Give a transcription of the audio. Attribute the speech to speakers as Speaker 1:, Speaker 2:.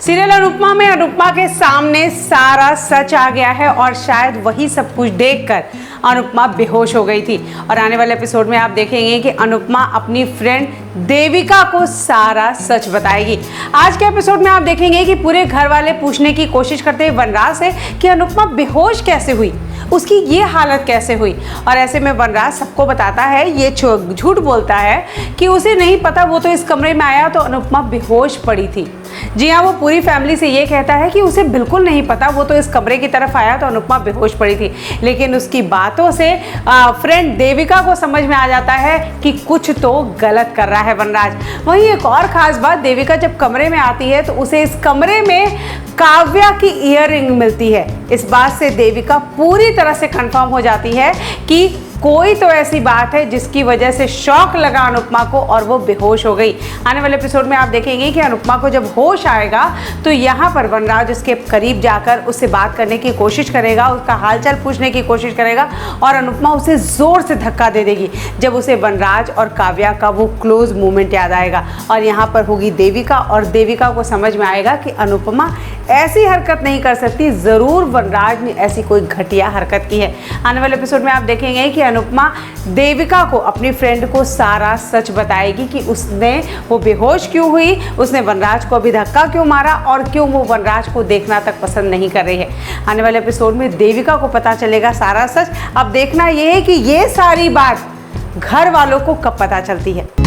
Speaker 1: Serial Anupama में अनुपमा के सामने सारा सच आ गया है और शायद वही सब कुछ देखकर अनुपमा बेहोश हो गई थी। और आने वाले एपिसोड में आप देखेंगे कि अनुपमा अपनी फ्रेंड देविका को सारा सच बताएगी। आज के एपिसोड में आप देखेंगे कि पूरे घर वाले पूछने की कोशिश करते हैं वनराज से कि अनुपमा बेहोश कैसे हुई, उसकी ये हालत कैसे हुई। और ऐसे में वनराज सबको बताता है, ये झूठ बोलता है कि उसे नहीं पता, वो तो इस कमरे में आया तो अनुपमा बेहोश पड़ी थी। जी हाँ, वो पूरी फैमिली से ये कहता है कि उसे बिल्कुल नहीं पता, वो तो इस कमरे की तरफ आया तो अनुपमा बेहोश पड़ी थी। लेकिन उसकी बातों से फ्रेंड देविका को समझ में आ जाता है कि कुछ तो गलत कर रहा है वनराज। वहीं एक और खास बात, देविका जब कमरे में आती है तो उसे इस कमरे में काव्या की ईयररिंग मिलती है। इस बात से देविका पूरी तरह से कंफर्म हो जाती है कि कोई तो ऐसी बात है जिसकी वजह से शॉक लगा अनुपमा को और वो बेहोश हो गई। आने वाले एपिसोड में आप देखेंगे कि अनुपमा को जब होश आएगा तो यहाँ पर वनराज उसके करीब जाकर उससे बात करने की कोशिश करेगा, उसका हालचाल पूछने की कोशिश करेगा और अनुपमा उसे ज़ोर से धक्का दे देगी। जब उसे वनराज और काव्या का वो क्लोज मोमेंट याद आएगा और यहाँ पर होगी देविका और देविका को समझ में आएगा कि अनुपमा ऐसी हरकत नहीं कर सकती, ज़रूर वनराज ने ऐसी कोई घटिया हरकत की है। आने वाले एपिसोड में आप देखेंगे कि अनुपमा देविका को, अपनी फ्रेंड को सारा सच बताएगी कि वो बेहोश क्यों हुई, उसने वनराज को अभी धक्का क्यों मारा और क्यों वो वनराज को देखना तक पसंद नहीं कर रही है। आने वाले एपिसोड में देविका को पता चलेगा सारा सच। अब देखना यह है कि ये सारी बात घर वालों को कब पता चलती है।